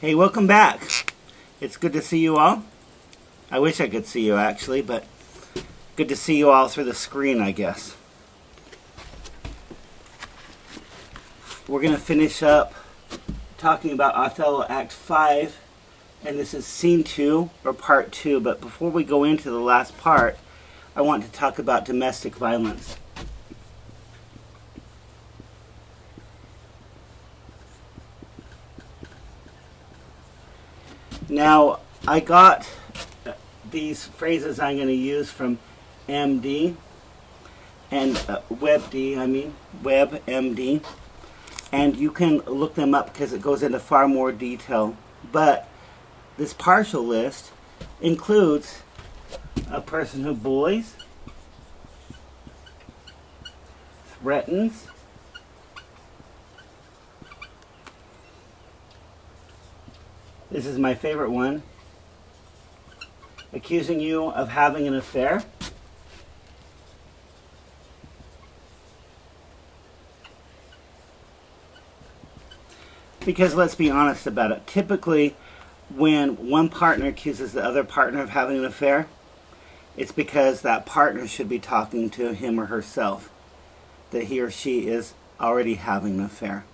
Hey, welcome back. It's good to see you all. I wish I could see you actually, but good to see you all through the screen, I guess. We're going to finish up talking about Othello Act 5, and this is Scene 2, or Part 2, but before we go into the last part, I want to talk about domestic violence. Now, I got these phrases I'm going to use from MD and WebMD, and you can look them up because it goes into far more detail. But this partial list includes a person who bullies, threatens, this is my favorite one, accusing you of having an affair, because let's be honest about it, typically when one partner accuses the other partner of having an affair, it's because that partner should be talking to him or herself, that he or she is already having an affair.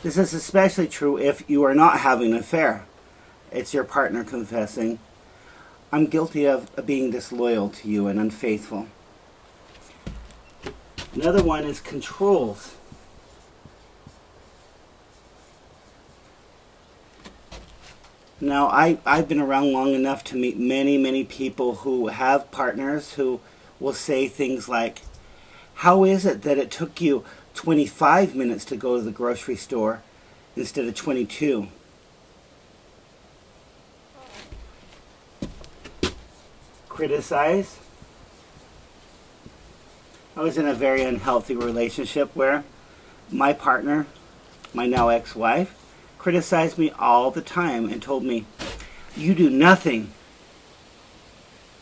This is especially true if you are not having an affair. It's your partner confessing, I'm guilty of being disloyal to you and unfaithful. Another one is controls. Now, I've been around long enough to meet many people who have partners who will say things like, how is it that it took you 25 minutes to go to the grocery store instead of 22? Criticize. I was in a very unhealthy relationship where my partner, my now ex-wife, criticized me all the time and told me, you do nothing.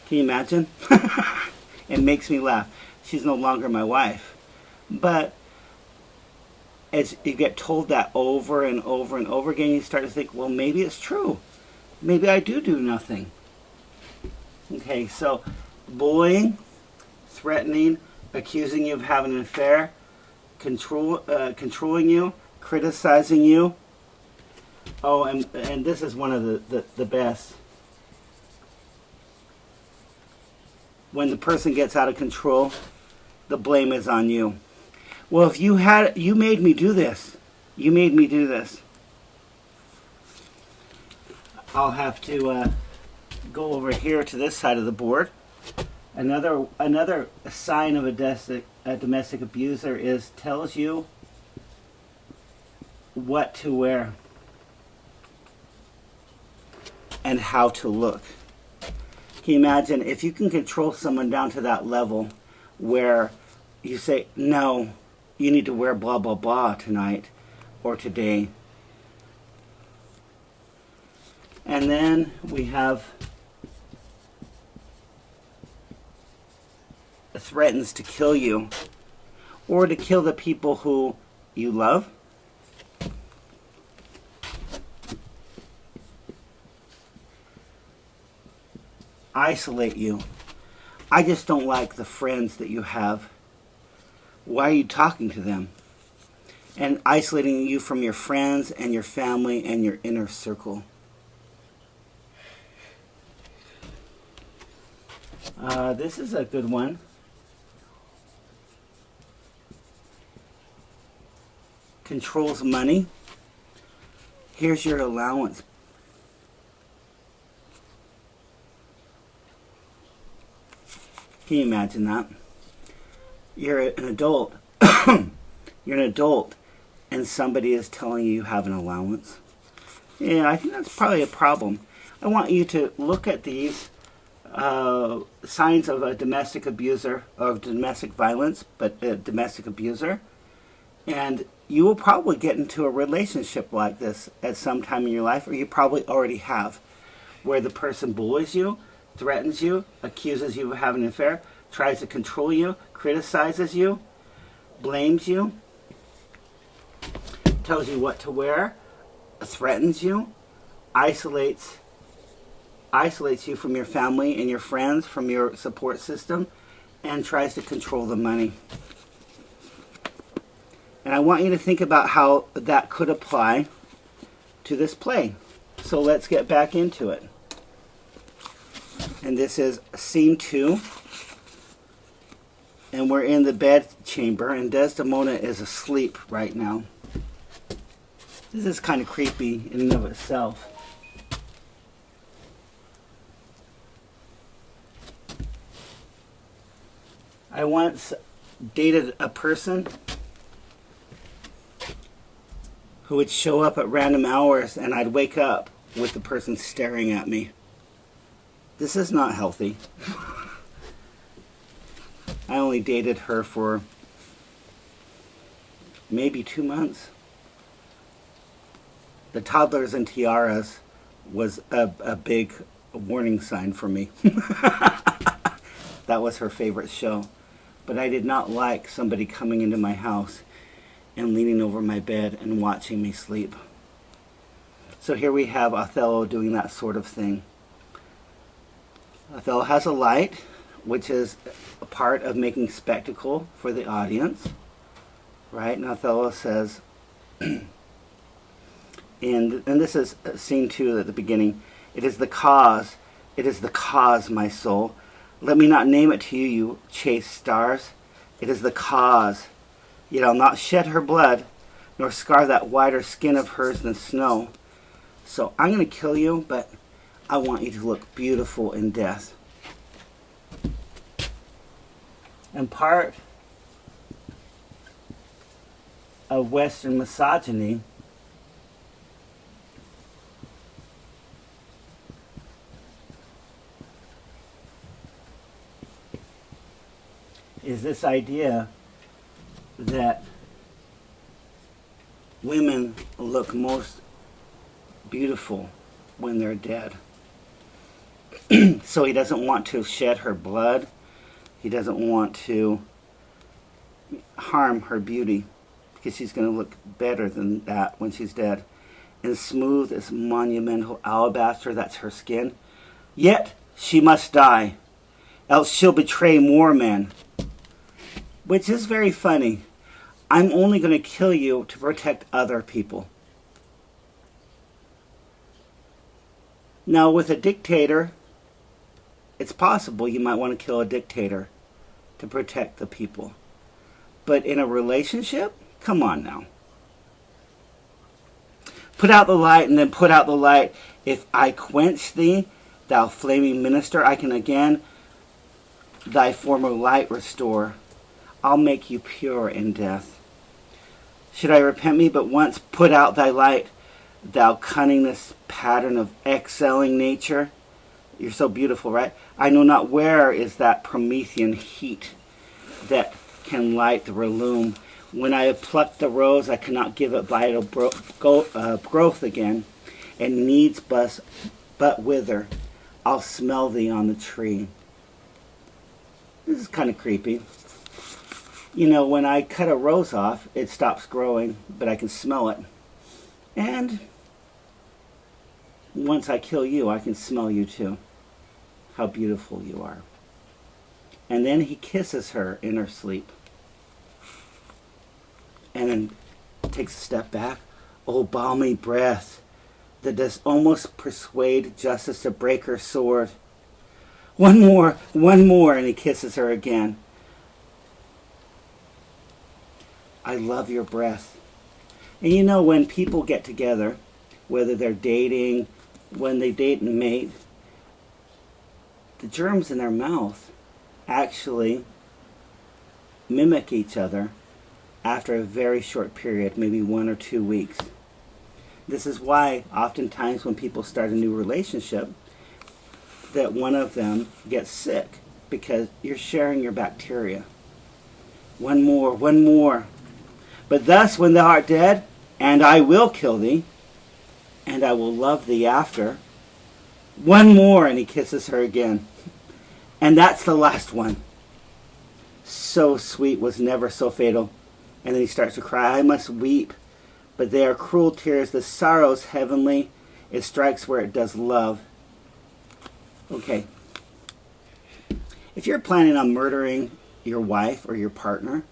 Can you imagine? It makes me laugh. She's no longer my wife. But as you get told that over and over and over again, you start to think, well, maybe it's true. Maybe I do nothing. Okay, so bullying, threatening, accusing you of having an affair, controlling you, criticizing you. Oh, and this is one of the best. When the person gets out of control, the blame is on you. Well, if you made me do this. You made me do this. I'll have to go over here to this side of the board. Another sign of a domestic abuser is tells you what to wear and how to look. Can you imagine if you can control someone down to that level where you say, no, you need to wear blah blah blah tonight or today. And then we have threatens to kill you or to kill the people who you love. Isolate you. I just don't like the friends that you have. Why are you talking to them? And isolating you from your friends and your family and your inner circle. This is a good one. Controls money. Here's your allowance. Can you imagine that? You're an adult. You're an adult and somebody is telling you you have an allowance. Yeah, I think that's probably a problem. I want you to look at these signs of a domestic abuser, of domestic violence, but a domestic abuser. And you will probably get into a relationship like this at some time in your life, or you probably already have, where the person bullies you, threatens you, accuses you of having an affair, tries to control you, criticizes you, blames you, tells you what to wear, threatens you, isolates you from your family and your friends, from your support system, and tries to control the money. And I want you to think about how that could apply to this play. So let's get back into it. And this is scene 2. And we're in the bed chamber, and Desdemona is asleep right now. This is kind of creepy in and of itself. I once dated a person who would show up at random hours, and I'd wake up with the person staring at me. This is not healthy. I only dated her for maybe 2 months. The Toddlers and Tiaras was a big warning sign for me. That was her favorite show. But I did not like somebody coming into my house and leaning over my bed and watching me sleep. So here we have Othello doing that sort of thing. Othello has a light, which is a part of making spectacle for the audience, right? And Othello says, and this is scene 2 at the beginning, it is the cause, my soul. Let me not name it to you, you chaste stars. It is the cause. Yet I'll not shed her blood, nor scar that whiter skin of hers than snow. So I'm going to kill you, but I want you to look beautiful in death. And part of Western misogyny is this idea that women look most beautiful when they're dead. So he doesn't want to shed her blood. He doesn't want to harm her beauty, because she's going to look better than that when she's dead. And smooth as monumental alabaster, that's her skin. Yet she must die, else she'll betray more men. Which is very funny. I'm only going to kill you to protect other people. Now, with a dictator, it's possible you might want to kill a dictator to protect the people. But in a relationship, come on now. Put out the light, and then put out the light. If I quench thee, thou flaming minister, I can again thy former light restore. I'll make you pure in death. Should I repent me but once, put out thy light, thou cunningness pattern of excelling nature. You're so beautiful, right? I know not where is that Promethean heat that can light the room. When I have plucked the rose, I cannot give it vital growth again, and needs but wither. I'll smell thee on the tree. This is kind of creepy. You know, when I cut a rose off, it stops growing, but I can smell it. And once I kill you, I can smell you too. How beautiful you are. And then he kisses her in her sleep. And then takes a step back. Oh, balmy breath that does almost persuade justice to break her sword. One more, and he kisses her again. I love your breath. And you know, when people get together, whether they're dating, when they date and mate, the germs in their mouth actually mimic each other after a very short period, maybe 1 or 2 weeks. This is why oftentimes when people start a new relationship, that one of them gets sick, because you're sharing your bacteria. One more. But thus when thou art dead, and I will kill thee, and I will love thee after. One more, and he kisses her again. And that's the last one. So sweet was never so fatal. And then he starts to cry, I must weep, but they are cruel tears, the sorrows heavenly, It strikes where it does love. Okay. If you're planning on murdering your wife or your partner,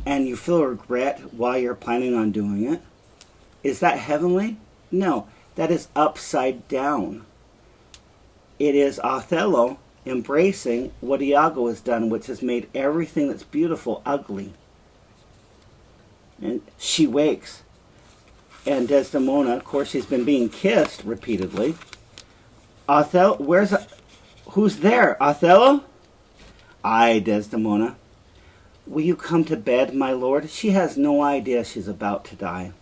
and you feel regret while you're planning on doing it, is that heavenly? No, that is upside down. It is Othello embracing what Iago has done, which has made everything that's beautiful ugly. And she wakes. And Desdemona, of course, she's been being kissed repeatedly. Othello, who's there? Othello? Aye, Desdemona. Will you come to bed, my lord? She has no idea she's about to die.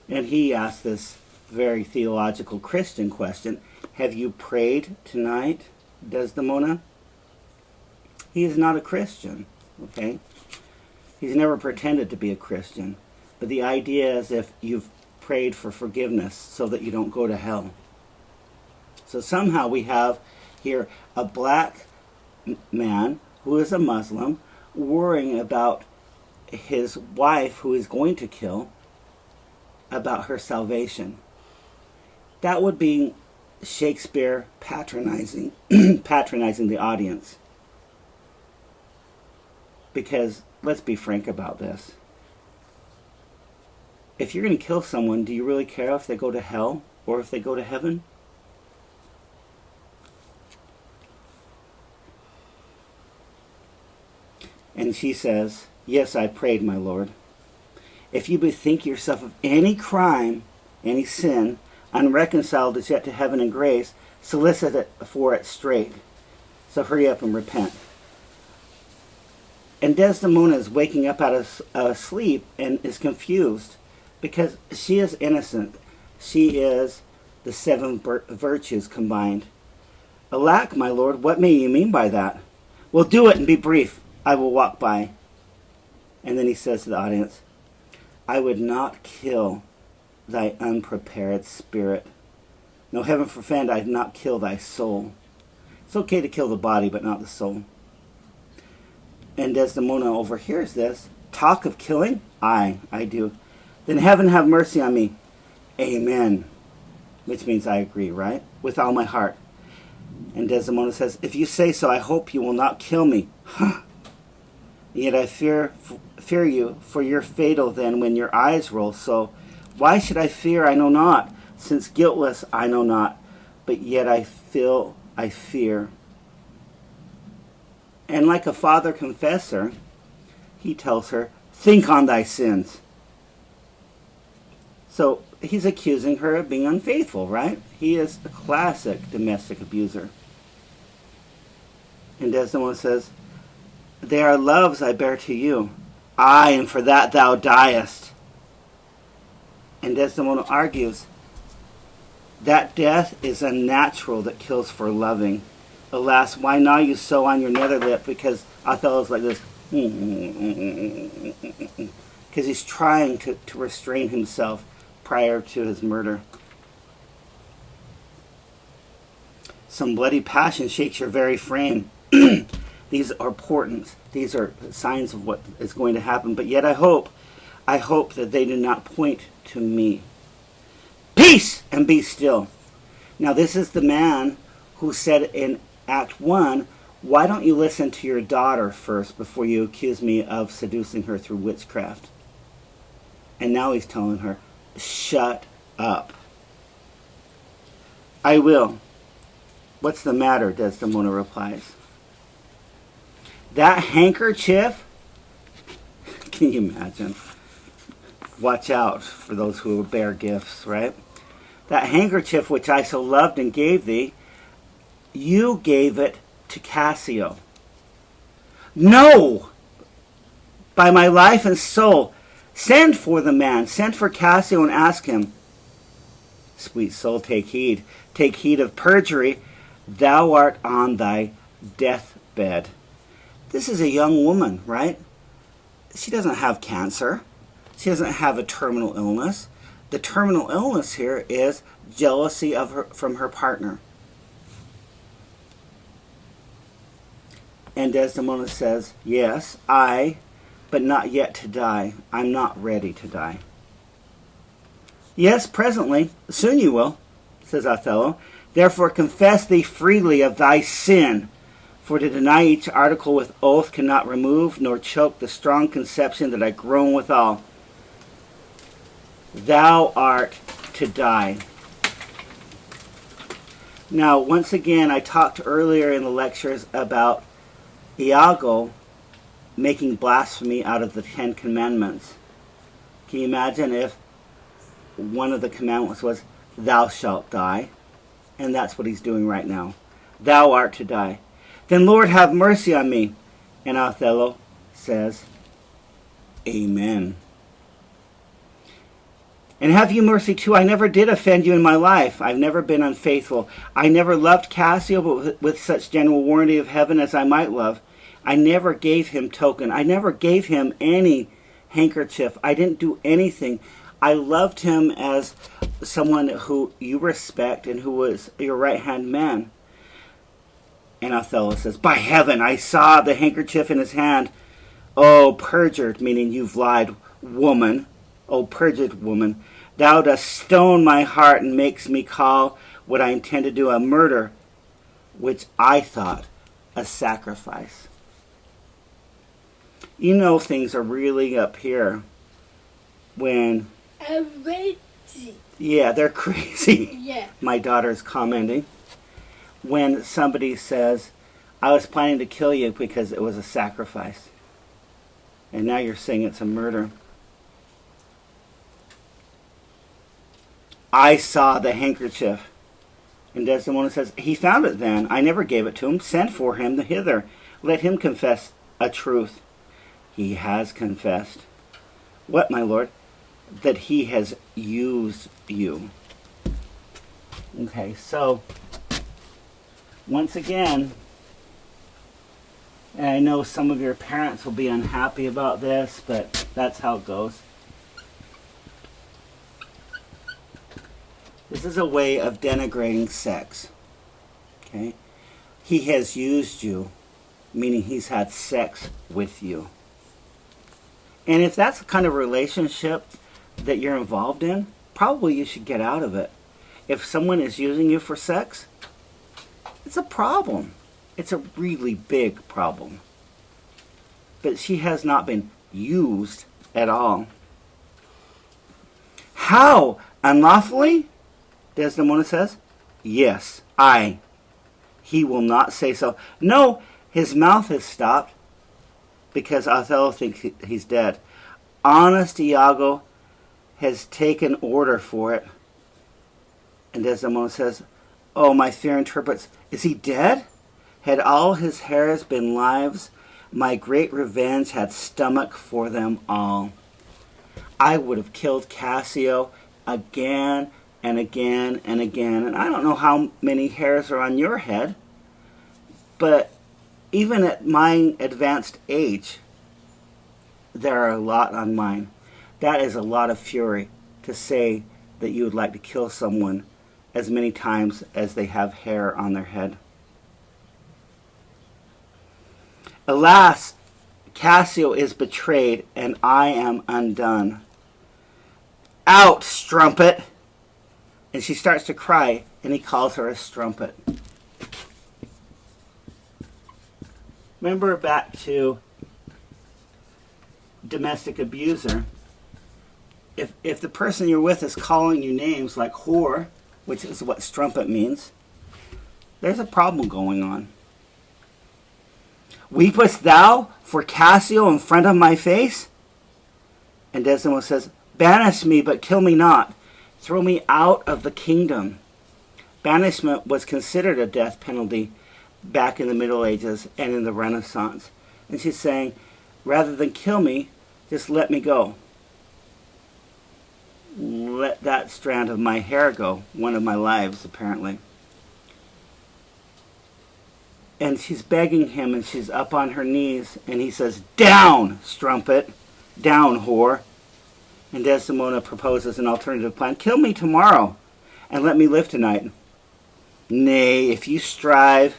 And he asked this very theological Christian question. Have you prayed tonight, Desdemona? He is not a Christian, okay? He's never pretended to be a Christian. But the idea is if you've prayed for forgiveness so that you don't go to hell. So somehow we have here a black man who is a Muslim worrying about his wife who is going to kill, about her salvation. That would be Shakespeare patronizing the audience. Because let's be frank about this. If you're going to kill someone, do you really care if they go to hell or if they go to heaven? And she says, yes, I prayed, my lord. If you bethink yourself of any crime, any sin, unreconciled as yet to heaven and grace, solicit it for it straight. So hurry up and repent. And Desdemona is waking up out of sleep and is confused because she is innocent. She is the seven virtues combined. Alack, my lord, what may you mean by that? Well, do it and be brief. I will walk by. And then he says to the audience, I would not kill thy unprepared spirit. No, heaven forfend, I'd not kill thy soul. It's okay to kill the body, but not the soul. And Desdemona overhears this. Talk of killing? Aye, I do. Then heaven have mercy on me. Amen. Which means I agree, right? With all my heart. And Desdemona says, if you say so, I hope you will not kill me. Huh. Yet I fear you, for you're fatal then when your eyes roll so. Why should I fear? I know not, since guiltless I know not, but yet I fear. And like a father confessor, he tells her, think on thy sins. So he's accusing her of being unfaithful, right? He is a classic domestic abuser. And Desdemona says, they are loves I bear to you. Aye, and for that thou diest. And Desdemona argues, that death is unnatural that kills for loving. Alas, why gnaw you so on your nether lip? Because Othello's like this. Because he's trying to restrain himself prior to his murder. Some bloody passion shakes your very frame. These are portents. These are signs of what is going to happen. But yet I hope that they do not point to me. Peace and be still. Now this is the man who said in Act 1, why don't you listen to your daughter first before you accuse me of seducing her through witchcraft? And now he's telling her, shut up. I will. What's the matter? Desdemona replies. That handkerchief? Can you imagine? Watch out for those who bear gifts, right? That handkerchief which I so loved and gave thee, you gave it to Cassio. No! By my life and soul, send for the man, send for Cassio and ask him, sweet soul, take heed of perjury, thou art on thy deathbed. This is a young woman, right? She doesn't have cancer. She doesn't have a terminal illness. The terminal illness here is jealousy of her from her partner. And Desdemona says, yes, but not yet to die. I'm not ready to die. Yes, presently. Soon you will, says Othello. Therefore confess thee freely of thy sin. For to deny each article with oath cannot remove, nor choke the strong conception that I groan withal. Thou art to die. Now, once again, I talked earlier in the lectures about Iago making blasphemy out of the 10 Commandments. Can you imagine if one of the commandments was, thou shalt die? And that's what he's doing right now. Thou art to die. Then, Lord, have mercy on me. And Othello says, Amen. And have you mercy too. I never did offend you in my life. I've never been unfaithful. I never loved Cassio, but with such general warranty of heaven as I might love. I never gave him token. I never gave him any handkerchief. I didn't do anything. I loved him as someone who you respect and who was your right-hand man. And Othello says, by heaven, I saw the handkerchief in his hand. Oh, perjured, meaning you've lied, woman. O perjured woman, thou dost stone my heart and makes me call what I intend to do a murder, which I thought a sacrifice. You know things are really up here when... Crazy. Yeah, they're crazy. Yeah. My daughter's commenting. When somebody says, I was planning to kill you because it was a sacrifice. And now you're saying it's a murder. I saw the handkerchief. And Desdemona says, he found it then. I never gave it to him. Send for him hither. Let him confess a truth. He has confessed. What, my lord? That he has used you. Okay, so, once again, and I know some of your parents will be unhappy about this, but that's how it goes. This is a way of denigrating sex. Okay? He has used you, meaning he's had sex with you. And if that's the kind of relationship that you're involved in, probably you should get out of it. If someone is using you for sex, it's a problem. It's a really big problem. But she has not been used at all. How? Unlawfully? Desdemona says, yes, I. He will not say so. No, his mouth is stopped because Othello thinks he's dead. Honest Iago has taken order for it. And Desdemona says, oh, my fear interprets, is he dead? Had all his hairs been lives, my great revenge had stomach for them all. I would have killed Cassio again and again and again. And I don't know how many hairs are on your head, but even at my advanced age, there are a lot on mine. That is a lot of fury to say that you would like to kill someone as many times as they have hair on their head. Alas, Cassio is betrayed, and I am undone. Out, strumpet! And she starts to cry, and he calls her a strumpet. Remember back to domestic abuser. If the person you're with is calling you names like whore, which is what strumpet means, there's a problem going on. Weepest thou for Cassio in front of my face? And Desdemona says, banish me, but kill me not. Throw me out of the kingdom. Banishment was considered a death penalty back in the Middle Ages and in the Renaissance. And she's saying, rather than kill me, just let me go. Let that strand of my hair go. One of my lives, apparently. And she's begging him, and she's up on her knees, and he says, down, strumpet, down, whore. And Desdemona proposes an alternative plan. Kill me tomorrow, and let me live tonight. Nay, if you strive.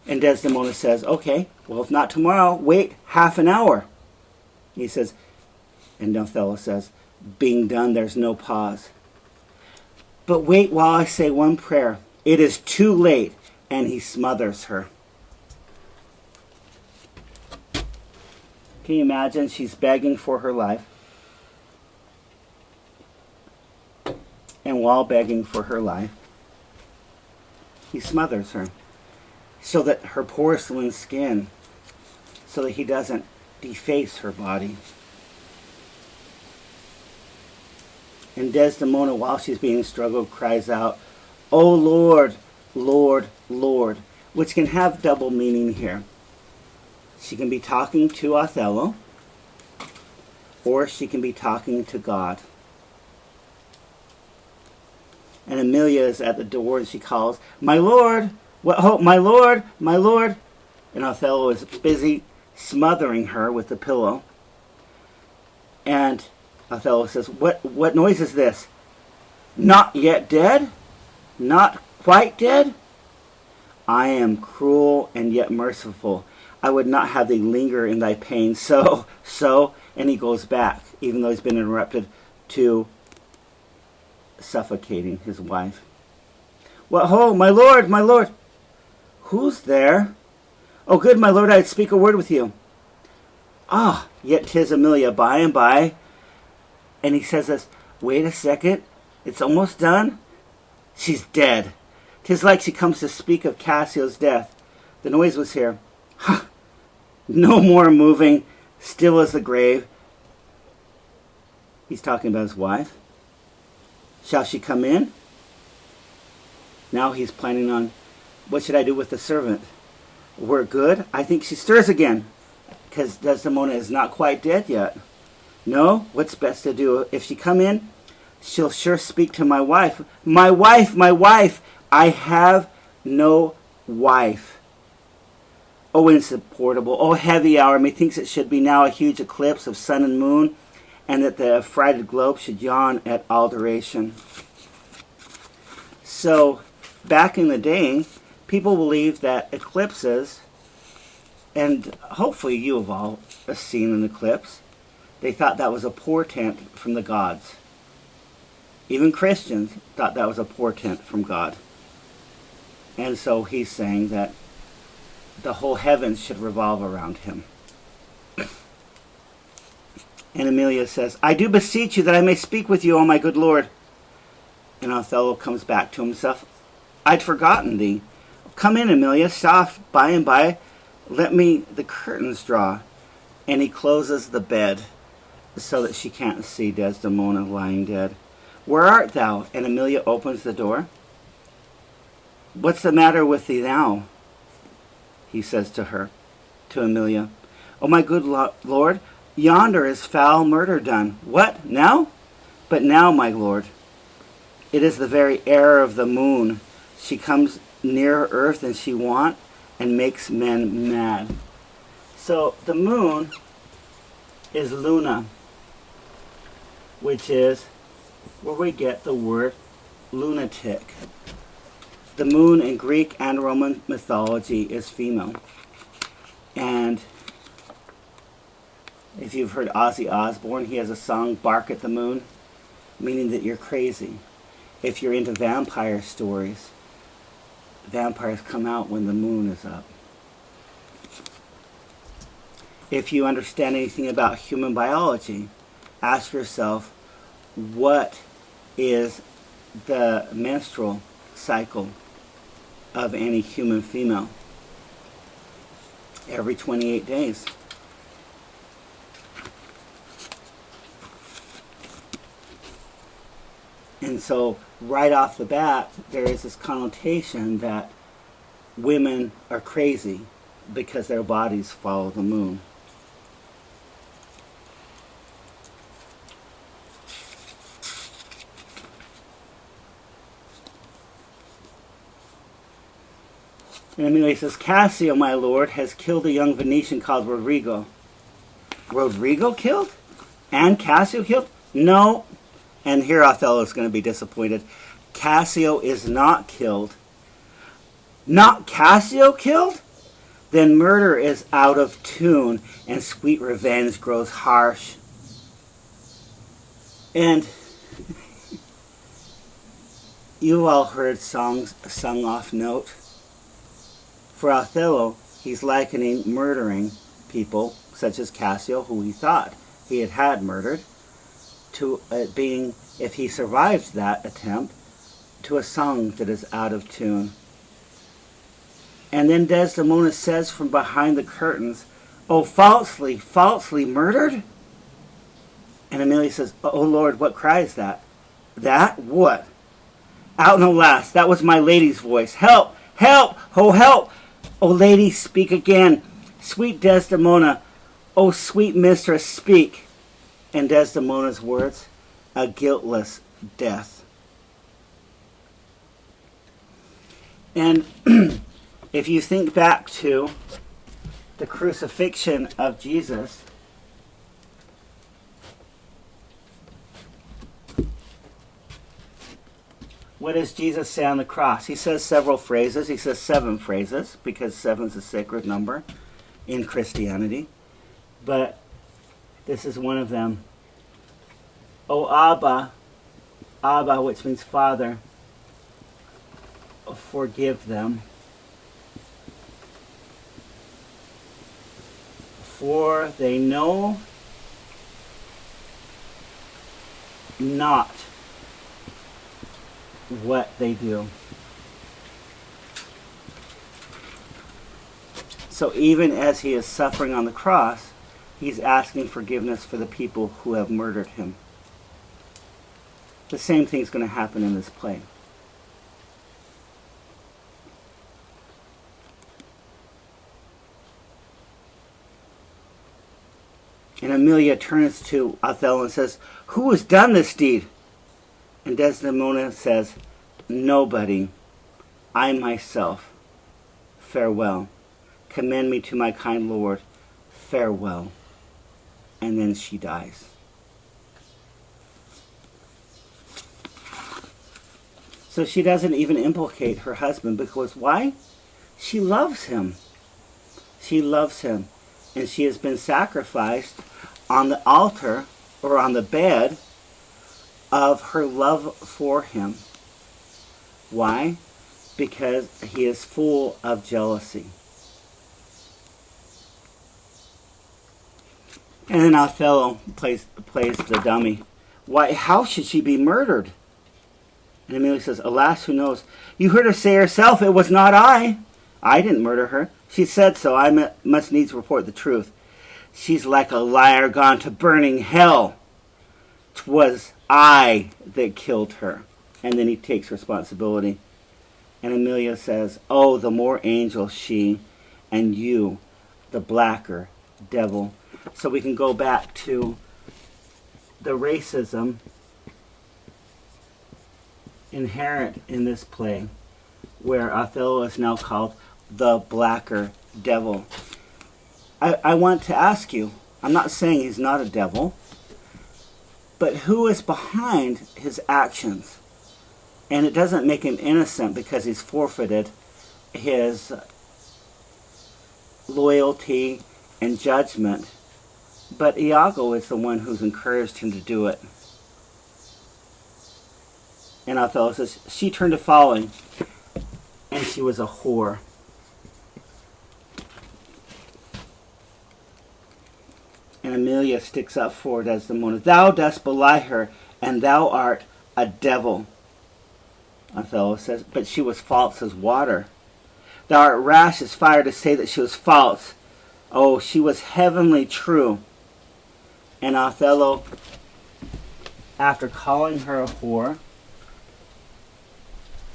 And Desdemona says, okay, well, if not tomorrow, wait half an hour. He says, and Othello says, being done. There's no pause. But wait while I say one prayer. It is too late, and he smothers her. Can you imagine? She's begging for her life. And while begging for her life, he smothers her so that her porcelain skin, so that he doesn't deface her body. And Desdemona, while she's being struggled, cries out, "O Lord, Lord, Lord," which can have double meaning here. She can be talking to Othello, or she can be talking to God. And Emilia is at the door and she calls, "My lord, what hope, my lord, my lord." And Othello is busy smothering her with the pillow. And Othello says, what noise is this? Not yet dead? Not quite dead? I am cruel and yet merciful. I would not have thee linger in thy pain. So, and he goes back, even though he's been interrupted, to suffocating his wife. "What ho, my lord, my lord." "Who's there?" "Oh, good, my lord, I'd speak a word with you." "Ah, yet 'tis Emilia, by and by." And he says this, "Wait a second, it's almost done." She's dead. 'Tis like she comes to speak of Cassio's death. The noise was here. Ha! No more moving, still as the grave. He's talking about his wife. Shall she come in? Now he's planning on, what should I do with the servant? We're good. I think she stirs again, because Desdemona is not quite dead yet. No, what's best to do? If she come in, she'll sure speak to my wife. My wife, my wife! I have no wife. Oh, insupportable. Oh, heavy hour. Methinks it should be now a huge eclipse of sun and moon, and that the affrighted globe should yawn at all duration. So, back in the day, people believed that eclipses, and hopefully you have all seen an eclipse, they thought that was a portent from the gods. Even Christians thought that was a portent from God. And so he's saying that the whole heavens should revolve around him. And Emilia says, "I do beseech you that I may speak with you, O my good lord." And Othello comes back to himself. "I'd forgotten thee. Come in, Emilia, soft, by and by. Let me the curtains draw." And he closes the bed so that she can't see Desdemona lying dead. "Where art thou?" And Emilia opens the door. "What's the matter with thee now?" he says to her, to Emilia. "Oh, my good lord, yonder is foul murder done." "What, now?" "But now, my lord, it is the very error of the moon. She comes nearer earth than she wont, and makes men mad." So the moon is Luna, which is where we get the word lunatic. The moon in Greek and Roman mythology is female. And if you've heard Ozzy Osbourne, he has a song, "Bark at the Moon," meaning that you're crazy. If you're into vampire stories, vampires come out when the moon is up. If you understand anything about human biology, ask yourself, what is the menstrual cycle of any human female? Every 28 days. And so, right off the bat, there is this connotation that women are crazy because their bodies follow the moon. And Emilia says, "Cassio, my lord, has killed a young Venetian called Rodrigo." Rodrigo killed? And Cassio killed? No. And here Othello is going to be disappointed. Cassio is not killed. Not Cassio killed? Then murder is out of tune, and sweet revenge grows harsh. And you've all heard songs sung off note. For Othello, he's likening murdering people, such as Cassio, who he thought he had murdered, to it being, if he survives that attempt, to a song that is out of tune. And then Desdemona says from behind the curtains, "Oh, falsely, falsely murdered?" And Emilia says, "Oh Lord, what cry is that?" "That? What?" "Out no last, that was my lady's voice. Help! Help! Oh, help! Oh, lady, speak again. Sweet Desdemona, oh, sweet mistress, speak." And Desdemona's words, "A guiltless death." And if you think back to the crucifixion of Jesus, what does Jesus say on the cross? He says several phrases. He says 7 phrases, because 7 is a sacred number in Christianity. But this is one of them. "O Abba," Abba, which means Father, "forgive them, for they know not what they do." So even as he is suffering on the cross, he's asking forgiveness for the people who have murdered him. The same thing's going to happen in this play. And Emilia turns to Othello and says, "Who has done this deed?" And Desdemona says, "Nobody. I myself. Farewell. Commend me to my kind lord. Farewell." And then she dies. So she doesn't even implicate her husband, because why? She loves him. She loves him. And she has been sacrificed on the altar, or on the bed, of her love for him. Why? Because he is full of jealousy. And then Othello plays the dummy. "Why, how should she be murdered?" And Emilia says, "Alas, who knows? You heard her say herself, it was not I. I didn't murder her. She said so. I must needs report the truth. She's like a liar gone to burning hell. 'Twas I that killed her." And then he takes responsibility. And Emilia says, "Oh, the more angel she, and you, the blacker devil." So we can go back to the racism inherent in this play, where Othello is now called the blacker devil. I want to ask you, I'm not saying he's not a devil, but who is behind his actions? And it doesn't make him innocent because he's forfeited his loyalty and judgment. But Iago is the one who's encouraged him to do it. And Othello says, "She turned to following, and she was a whore." And Emilia sticks up for Desdemona. "Thou dost belie her, and thou art a devil." Othello says, "But she was false as water. Thou art rash as fire to say that she was false. Oh, she was heavenly true." And Othello, after calling her a whore,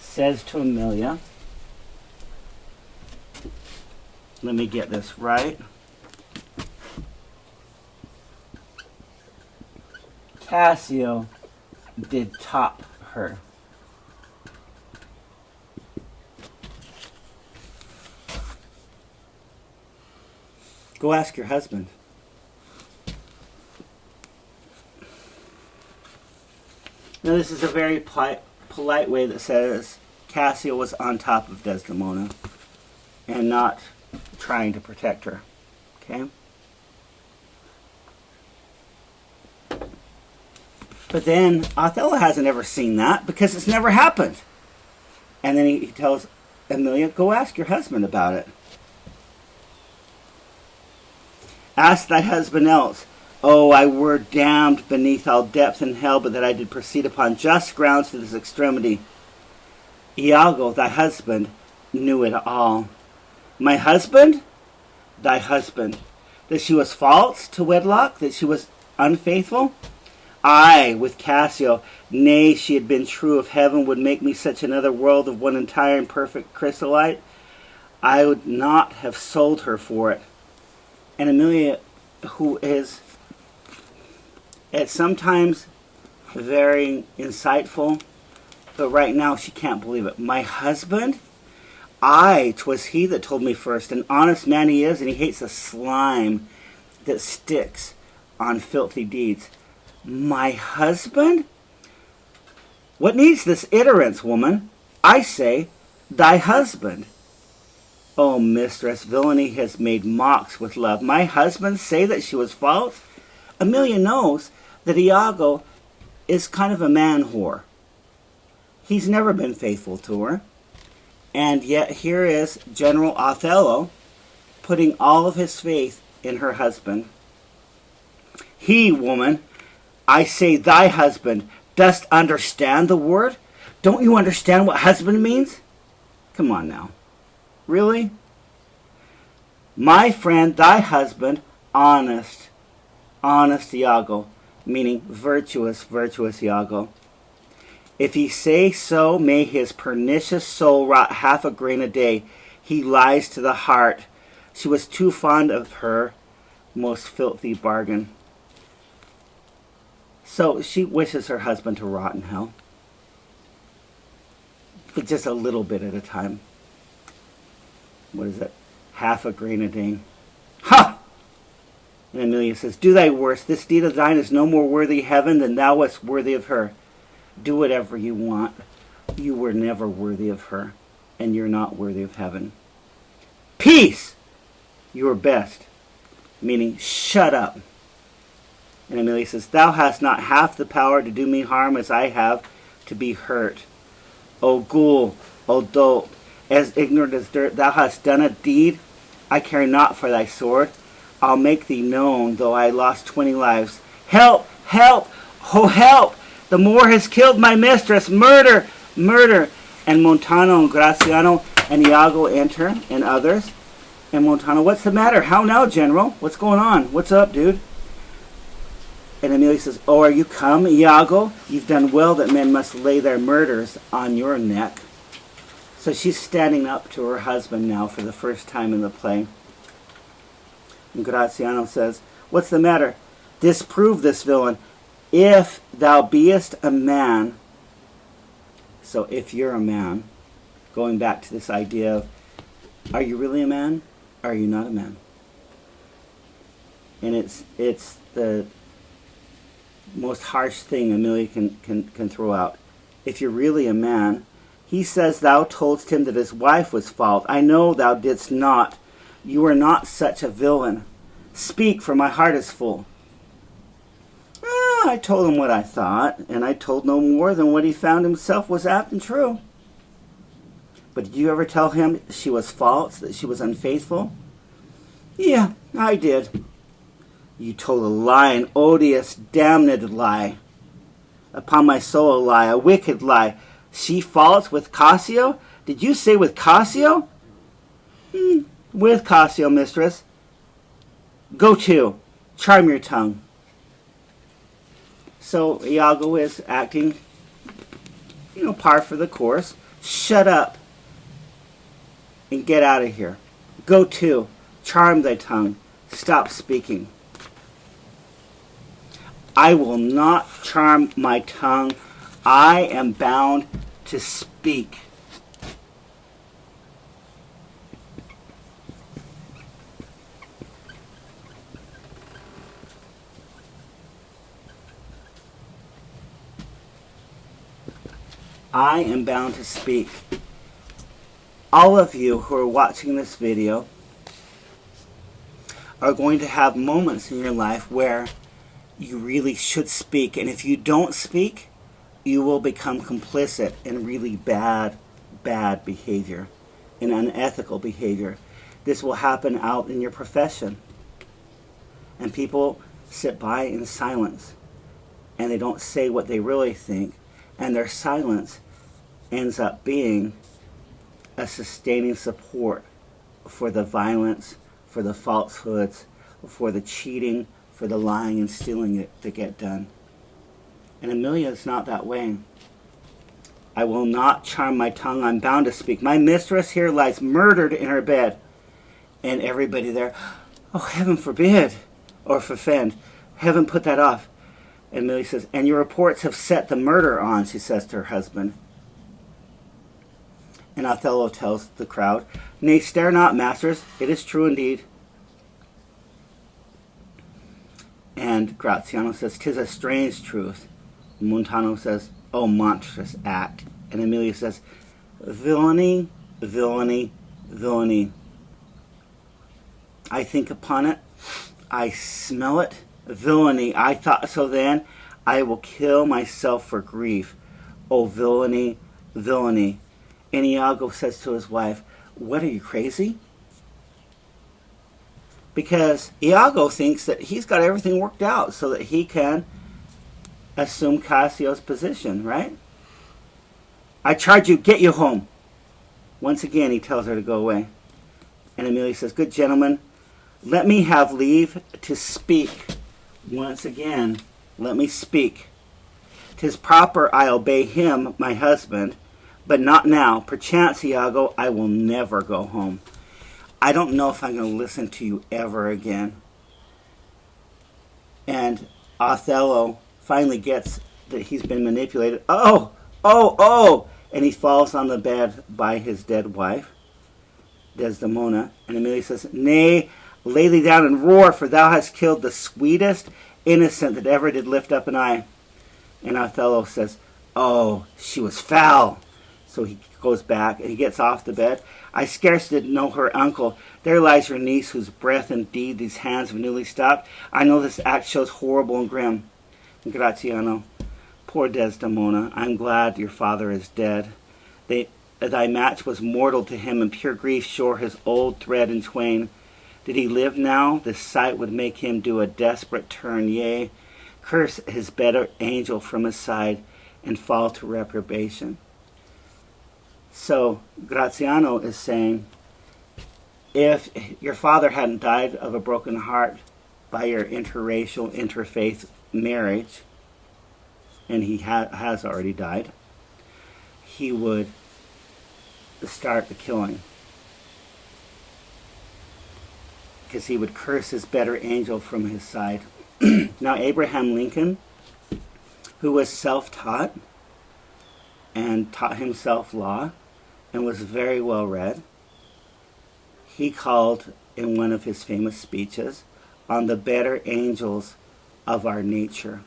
says to Emilia, let me get this right, Cassio did top her. Go ask your husband. Now this is a very polite way that says Cassio was on top of Desdemona and not trying to protect her. Okay? But then Othello hasn't ever seen that because it's never happened. And then he tells Amelia, go ask your husband about it. Ask thy husband else. Oh, I were damned beneath all depth in hell, but that I did proceed upon just grounds to this extremity. Iago, thy husband, knew it all. My husband? Thy husband. That she was false to wedlock? That she was unfaithful? Ay, with Cassio. Nay, she had been true. If heaven would make me such another world of one entire and perfect chrysolite, I would not have sold her for it. And Amelia, who is at sometimes very insightful, but right now she can't believe it. My husband? Aye, 'twas he that told me first. An honest man he is, and he hates the slime that sticks on filthy deeds. My husband? What needs this iterance, woman? I say, thy husband. Oh, mistress, villainy has made mocks with love. My husband say that she was false? Amelia knows that Iago is kind of a man whore. He's never been faithful to her. And yet here is General Othello putting all of his faith in her husband. He, woman, I say thy husband, dost understand the word? Don't you understand what husband means? Come on now. Really? My friend, thy husband, honest Iago, meaning virtuous Iago. If he say so, may his pernicious soul rot half a grain a day. He lies to the heart. She was too fond of her, most filthy bargain. So she wishes her husband to rot in hell. But just a little bit at a time. What is it? Half a grain a day. Ha! And Amelia says, do thy worst. This deed of thine is no more worthy of heaven than thou wast worthy of her. Do whatever you want. You were never worthy of her, and you're not worthy of heaven. Peace! Your best. Meaning, shut up. And Amelia says, thou hast not half the power to do me harm as I have to be hurt. O ghoul, O dolt, as ignorant as dirt, thou hast done a deed I care not for thy sword. I'll make thee known, though I lost 20 lives. Help! Help! Oh, help! The Moor has killed my mistress. Murder! Murder! And Montano and Graziano and Iago enter, and others. And Montano, what's the matter? How now, General? What's going on? What's up, dude? And Amelia says, oh, are you come, Iago? You've done well that men must lay their murders on your neck. So she's standing up to her husband now for the first time in the play. And Graziano says, what's the matter? Disprove this villain. If thou beest a man, so if you're a man, going back to this idea of, are you really a man? Or are you not a man? And it's the most harsh thing Amelia can throw out. If you're really a man, he says thou toldst him that his wife was false. I know thou didst not. You are not such a villain. Speak, for my heart is full. I told him what I thought, and I told no more than what he found himself was apt and true. But did you ever tell him she was false, that she was unfaithful? Yeah, I did. You told a lie, an odious, damned lie. Upon my soul a lie, a wicked lie. She false with Cassio? Did you say with Cassio? With Cassio, mistress. Go to. Charm your tongue. So Iago is acting, par for the course. Shut up and get out of here. Go to. Charm thy tongue. Stop speaking. I will not charm my tongue. I am bound to speak. I am bound to speak. All of you who are watching this video are going to have moments in your life where you really should speak. And if you don't speak, you will become complicit in really bad behavior, in unethical behavior. This will happen out in your profession. And people sit by in silence, and they don't say what they really think, and their silence ends up being a sustaining support for the violence, for the falsehoods, for the cheating, for the lying and stealing to get done. And Amelia is not that way. I will not charm my tongue, I'm bound to speak. My mistress here lies murdered in her bed. And everybody there, oh, heaven forbid, or forfend, heaven put that off. And Amelia says, and your reports have set the murder on, she says to her husband. And Othello tells the crowd, nay, stare not, masters, it is true indeed. And Graziano says, 'tis a strange truth. Montano says, oh, monstrous act. And Amelia says, villainy, villainy, villainy. I think upon it, I smell it, villainy. I thought so then, I will kill myself for grief. Oh, villainy, villainy. And Iago says to his wife, what, are you crazy? Because Iago thinks that he's got everything worked out so that he can assume Cassio's position, right? I charge you, get you home. Once again, he tells her to go away. And Amelia says, good gentlemen, let me have leave to speak. Once again, let me speak. 'Tis proper I obey him, my husband, but not now. Perchance, Iago, I will never go home. I don't know if I'm going to listen to you ever again. And Othello finally gets that he's been manipulated. Oh! And he falls on the bed by his dead wife, Desdemona. And Amelia says, nay, lay thee down and roar, for thou hast killed the sweetest innocent that ever did lift up an eye. And Othello says, oh, she was foul. So he goes back and he gets off the bed. I scarce did know her uncle. There lies your niece, whose breath and deed these hands have newly stopped. I know this act shows horrible and grim. And Graziano, poor Desdemona, I'm glad your father is dead. Thy match was mortal to him, and pure grief shore his old thread in twain. Did he live now, this sight would make him do a desperate turn, yea, curse his better angel from his side, and fall to reprobation. So Graziano is saying, if your father hadn't died of a broken heart by your interracial, interfaith marriage, and he has already died, he would start the killing. Because he would curse his better angel from his side. Now Abraham Lincoln, who was self-taught and taught himself law and was very well read, he called in one of his famous speeches on the better angels of our nature.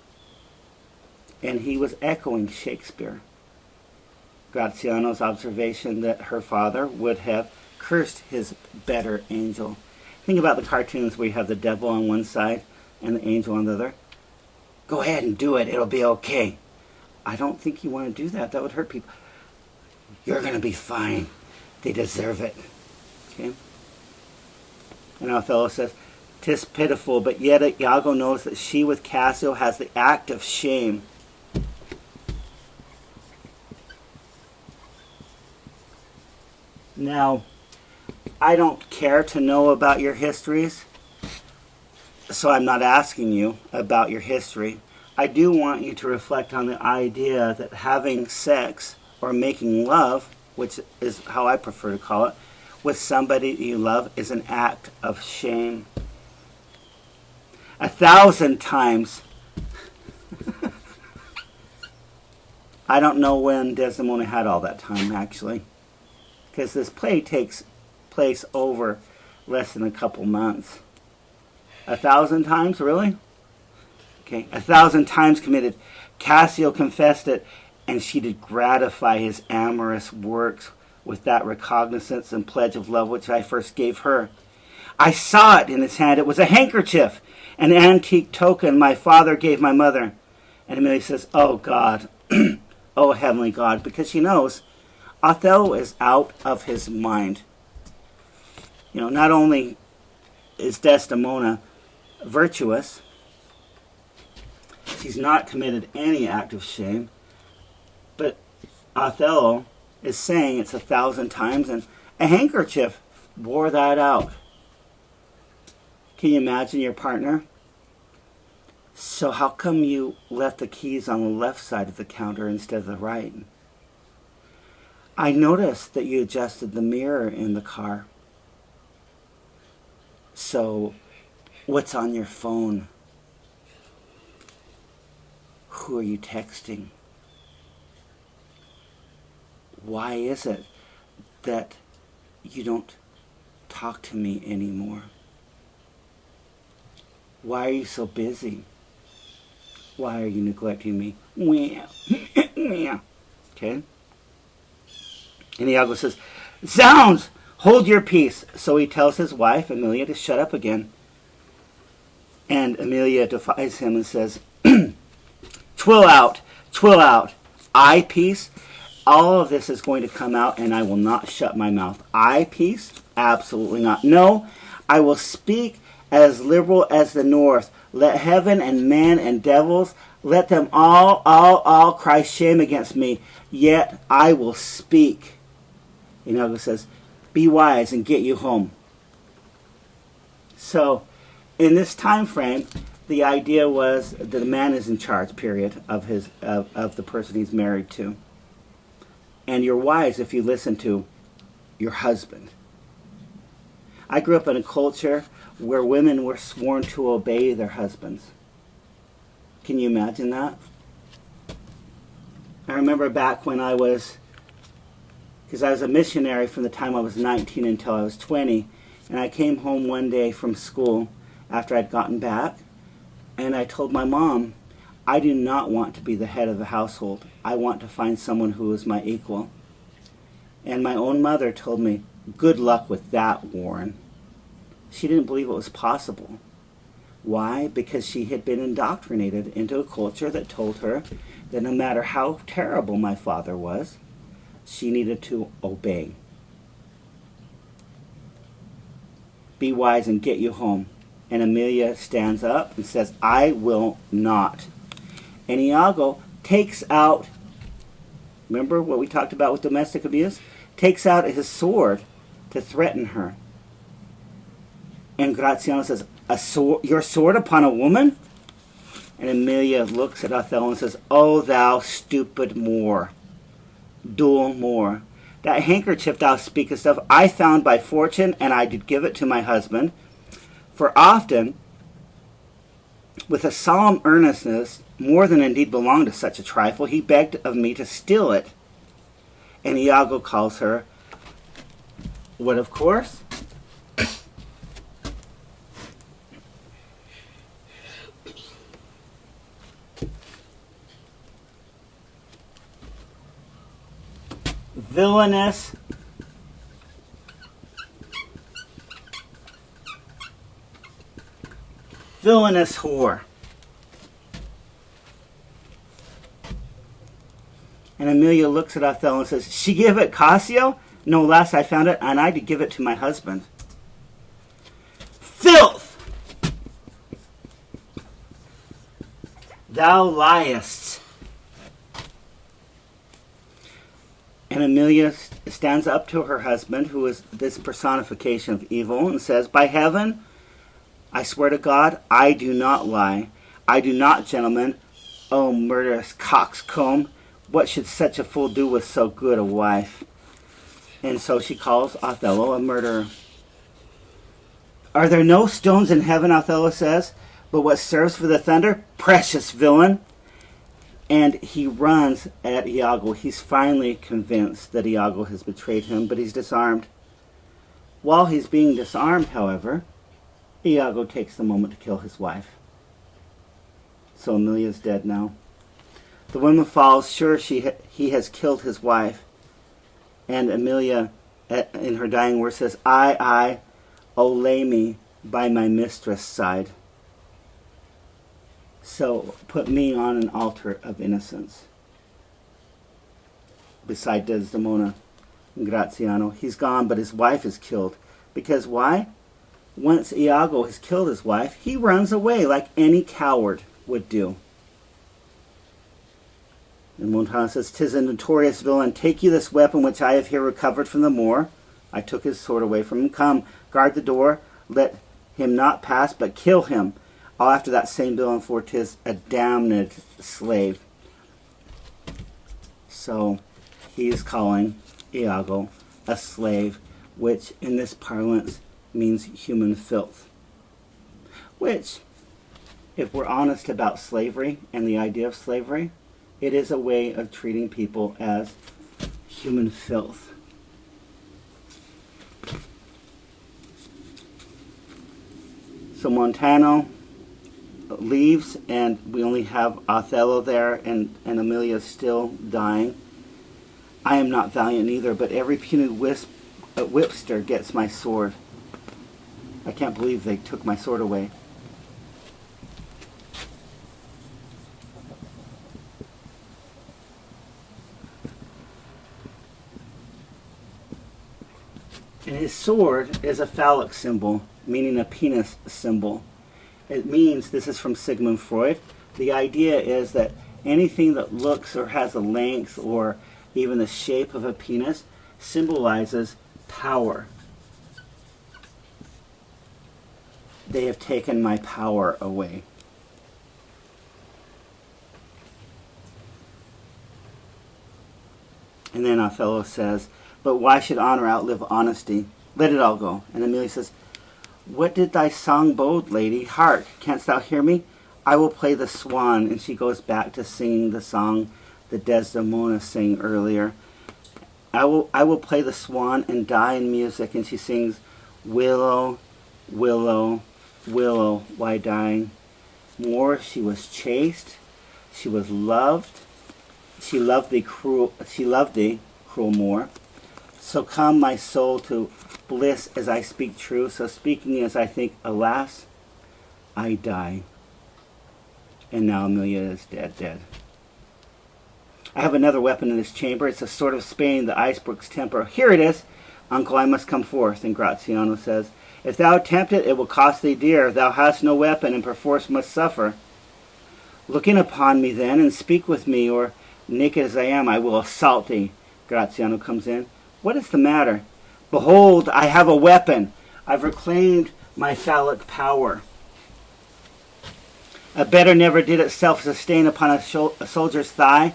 And he was echoing Shakespeare. Graziano's observation that her father would have cursed his better angel. Think about the cartoons where you have the devil on one side and the angel on the other. Go ahead and do it. It'll be okay. I don't think you want to do that. That would hurt people. You're going to be fine. They deserve it. Okay? And Othello says, 'tis pitiful, but yet Iago knows that she with Cassio has the act of shame. Now, I don't care to know about your histories, so I'm not asking you about your history. I do want you to reflect on the idea that having sex or making love, which is how I prefer to call it, with somebody you love is an act of shame. 1,000 times. I don't know when Desdemona had all that time, actually, because this play takes place over less than a couple months. 1,000 times, really? Okay, 1,000 times committed. Cassio confessed it, and she did gratify his amorous works with that recognizance and pledge of love which I first gave her. I saw it in his hand. It was a handkerchief, an antique token my father gave my mother. And Amelia says, oh God, oh heavenly God, because she knows Othello is out of his mind. You know, not only is Desdemona virtuous, she's not committed any act of shame, but Othello is saying it's 1,000 times, and a handkerchief bore that out. Can you imagine your partner? So how come you left the keys on the left side of the counter instead of the right? I noticed that you adjusted the mirror in the car. So what's on your phone? Who are you texting? Why is it that you don't talk to me anymore? Why are you so busy? Why are you neglecting me? Okay? And Iago says, zounds! Hold your peace. So he tells his wife, Amelia, to shut up again. And Amelia defies him and says, twill out, I peace. All of this is going to come out and I will not shut my mouth. I peace? Absolutely not. No, I will speak as liberal as the north. Let heaven and men and devils, let them all cry shame against me. Yet I will speak. Iago says, be wise and get you home. So, in this time frame, the idea was that the man is in charge, period, of the person he's married to. And you're wise if you listen to your husband. I grew up in a culture where women were sworn to obey their husbands. Can you imagine that? I remember back when because I was a missionary from the time I was 19 until I was 20, and I came home one day from school after I'd gotten back, and I told my mom, I do not want to be the head of the household. I want to find someone who is my equal. And my own mother told me, good luck with that, Warren. She didn't believe it was possible. Why? Because she had been indoctrinated into a culture that told her that no matter how terrible my father was, she needed to obey. Be wise and get you home. And Amelia stands up and says, I will not. And Iago takes out, remember what we talked about with domestic abuse? Takes out his sword to threaten her. And Graziano says, your sword upon a woman? And Amelia looks at Othello and says, O thou stupid Moor, dual Moor, that handkerchief thou speakest of, I found by fortune, and I did give it to my husband. For often, with a solemn earnestness, more than indeed belonged to such a trifle, he begged of me to steal it. And Iago calls her, what of course? Villainous, whore. And Amelia looks at Othello and says, she give it Cassio? No less, I found it, and I did give it to my husband. Filth! Thou liest. And Amelia stands up to her husband, who is this personification of evil, and says, by heaven, I swear to God, I do not lie. I do not, gentlemen. Oh, murderous coxcomb, what should such a fool do with so good a wife? And so she calls Othello a murderer. Are there no stones in heaven, Othello says, but what serves for the thunder? Precious villain! And he runs at Iago. He's finally convinced that Iago has betrayed him, but he's disarmed. While he's being disarmed, however, Iago takes the moment to kill his wife. So Amelia's dead now. The woman falls, sure he has killed his wife. And Amelia, in her dying words, says, I, oh lay me by my mistress' side. So put me on an altar of innocence beside Desdemona and Graziano. He's gone, but his wife is killed. Because why? Once Iago has killed his wife, he runs away like any coward would do. And Montana says, "'Tis a notorious villain. Take you this weapon which I have here recovered from the Moor." I took his sword away from him. "Come, guard the door. Let him not pass, but kill him. All after that same villain, for 'tis a damned slave." So he is calling Iago a slave, which in this parlance means human filth. Which, if we're honest about slavery and the idea of slavery, it is a way of treating people as human filth. So Montano leaves, and we only have Othello there, and Emilia's still dying. I am not valiant either, but every puny whipster gets my sword. I can't believe they took my sword away. And his sword is a phallic symbol, meaning a penis symbol. It means, this is from Sigmund Freud, the idea is that anything that looks or has a length or even the shape of a penis symbolizes power. They have taken my power away. And then Othello says, "But why should honor outlive honesty? Let it all go." And Emilia says, "What did thy song bode, lady? Hark, canst thou hear me? I will play the swan." And she goes back to singing the song that Desdemona sang earlier. I will play the swan and die in music. And she sings, "Willow, willow, willow, why dying? More she was chaste, she was loved. She loved thee, cruel Moor. So come, my soul, to bliss as I speak true. So speaking as I think, alas, I die." And now Emilia is dead. I have another weapon in this chamber. It's a sword of Spain, the Icebrook's temper. "Here it is. Uncle, I must come forth." And Graziano says, "If thou attempt it, it will cost thee dear. Thou hast no weapon, and perforce must suffer. Look in upon me then, and speak with me, or naked as I am, I will assault thee." Graziano comes in. "What is the matter?" "Behold, I have a weapon. I've reclaimed my phallic power. A better never did itself sustain upon a soldier's thigh.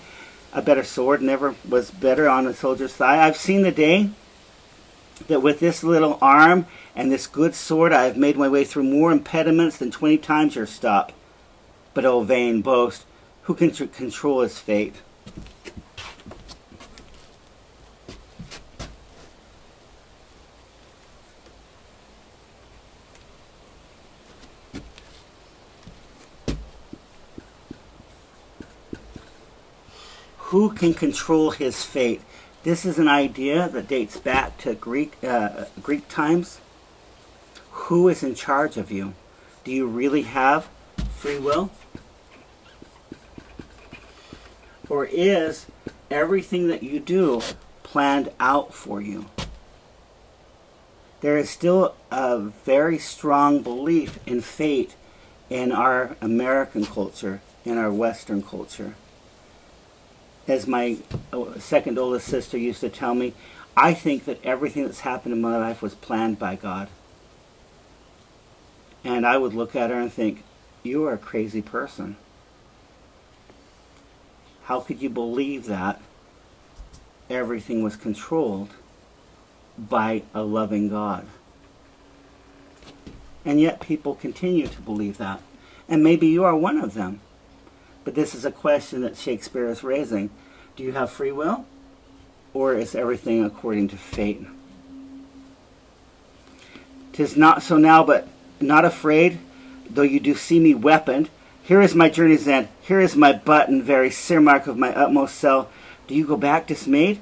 A better sword never was better on a soldier's thigh. I've seen the day that with this little arm and this good sword I have made my way through more impediments than 20 times your stop. But O vain boast, who can control his fate?" Who can control his fate? This is an idea that dates back to Greek times. Who is in charge of you? Do you really have free will? Or is everything that you do planned out for you? There is still a very strong belief in fate in our American culture, in our Western culture. As my second oldest sister used to tell me, I think that everything that's happened in my life was planned by God. And I would look at her and think, you are a crazy person. How could you believe that everything was controlled by a loving God? And yet people continue to believe that. And maybe you are one of them. But this is a question that Shakespeare is raising. Do you have free will? Or is everything according to fate? "'Tis not so now, but not afraid, though you do see me weaponed. Here is my journey's end. Here is my button, very seermark of my utmost cell. Do you go back dismayed?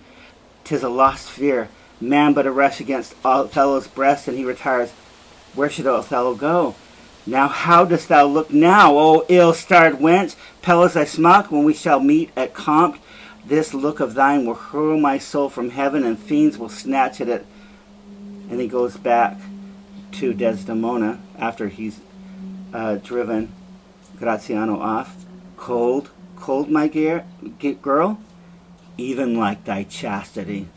'Tis a lost fear. Man but a rush against Othello's breast, and he retires. Where should Othello go? Now how dost thou look now, O ill-starred wench? Pale as thy smock, when we shall meet at Compt, this look of thine will hurl my soul from heaven, and fiends will snatch at it. And he goes back to Desdemona after he's driven Graziano off. Cold, cold, my girl, even like thy chastity.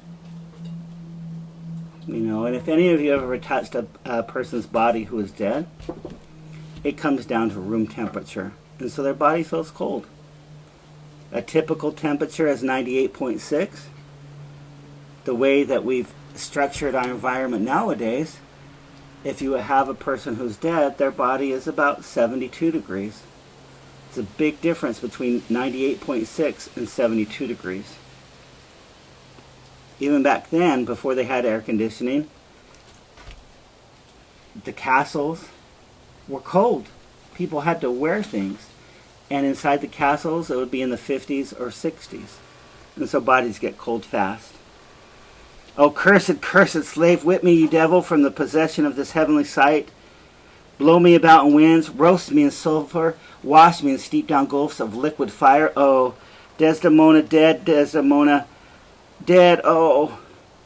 You know, and if any of you have ever touched a person's body who is dead, it comes down to room temperature. And so their body feels cold. A typical temperature is 98.6. The way that we've structured our environment nowadays, if you have a person who's dead, their body is about 72 degrees. It's a big difference between 98.6 and 72 degrees. Even back then, before they had air conditioning, the castles were cold. People had to wear things. And inside the castles, it would be in the 50s or 60s. And so bodies get cold fast. O cursed, cursed slave, whip me, ye devil, from the possession of this heavenly sight. Blow me about in winds, roast me in sulfur, wash me in steep down gulfs of liquid fire. Oh, Desdemona dead, Desdemona dead, oh.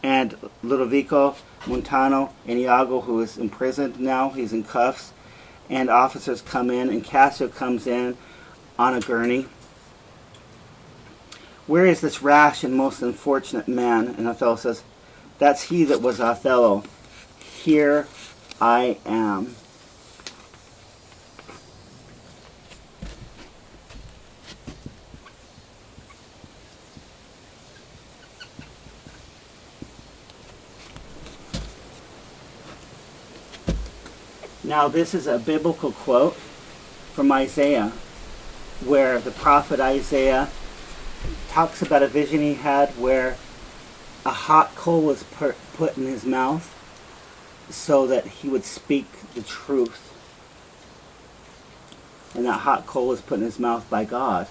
And Ludovico, Montano, and Iago, who is imprisoned now, he's in cuffs. And officers come in, and Cassio comes in on a gurney. Where is this rash and most unfortunate man? And Othello says, that's he that was Othello. Here I am. Now this is a biblical quote from Isaiah, where the prophet Isaiah talks about a vision he had where a hot coal was put in his mouth so that he would speak the truth. And that hot coal was put in his mouth by God.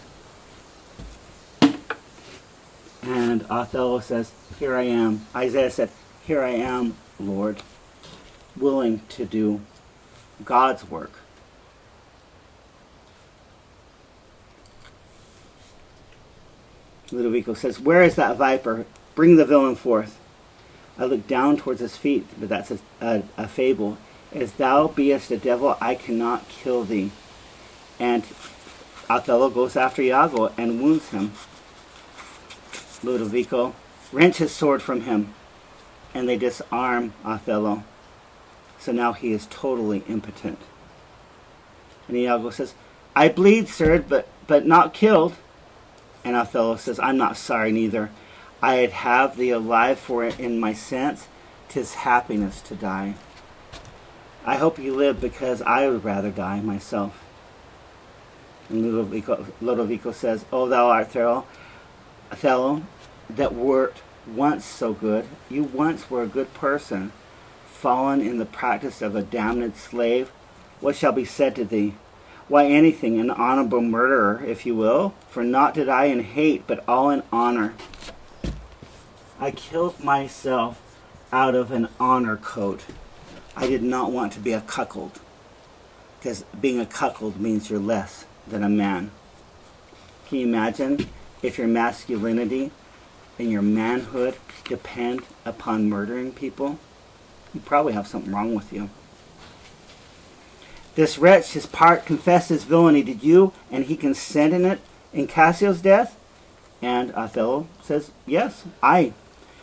And Othello says, here I am. Isaiah said, here I am, Lord, willing to do God's work. Ludovico says, where is that viper? Bring the villain forth. I look down towards his feet, but that's a fable. As thou beest a devil, I cannot kill thee. And Othello goes after Iago and wounds him. Ludovico wrenches his sword from him, and they disarm Othello. So now he is totally impotent. And Iago says, I bleed, sir, but not killed. And Othello says, I'm not sorry neither. I'd have thee alive, for it in my sense 'tis happiness to die. I hope you live, because I would rather die myself. And Ludovico says, O thou Othello, that wert once so good, you once were a good person, fallen in the practice of a damned slave, what shall be said to thee? Why, anything, an honorable murderer, if you will, for naught did I in hate, but all in honor. I killed myself out of an honor code. I did not want to be a cuckold, because being a cuckold means you're less than a man. Can you imagine if your masculinity and your manhood depend upon murdering people? You probably have something wrong with you. This wretch, his part, confessed his villainy. Did you and he consent in it in Cassio's death? And Othello says, yes, I,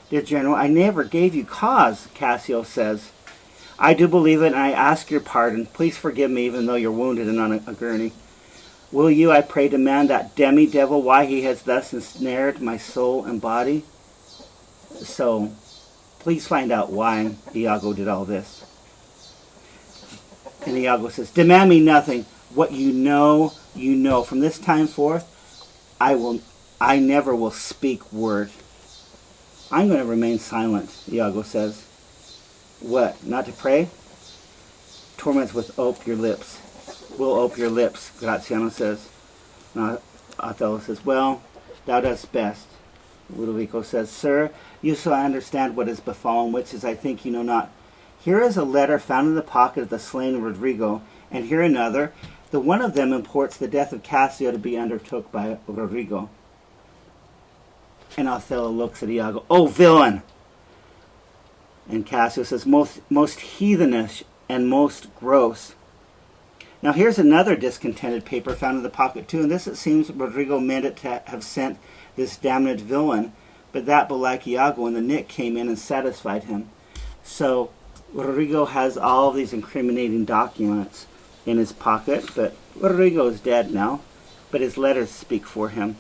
dear general, I never gave you cause, Cassio says. I do believe it, and I ask your pardon. Please forgive me, even though you're wounded and on a gurney. Will you, I pray, demand that demi-devil why he has thus ensnared my soul and body? So, please find out why Iago did all this. And Iago says, demand me nothing. What you know, you know. From this time forth, I never will speak word. I'm going to remain silent, Iago says. What, not to pray? Torments with ope your lips. Will ope your lips, Graziano says. Now Othello says, well, thou dost best. Ludovico says, sir, you shall understand what is befallen, which is, I think, you know not. Here is a letter found in the pocket of the slain Rodrigo. and here another. The one of them imports the death of Cassio to be undertook by Rodrigo. And Othello looks at Iago, "Oh, villain!" And Cassio says, most heathenish and most gross. Now here's another discontented paper found in the pocket too, and this it seems Rodrigo meant it to have sent this damned villain, but that belike Iago, and the nick came in and satisfied him. So Rodrigo has all these incriminating documents in his pocket, but Rodrigo is dead now, but his letters speak for him.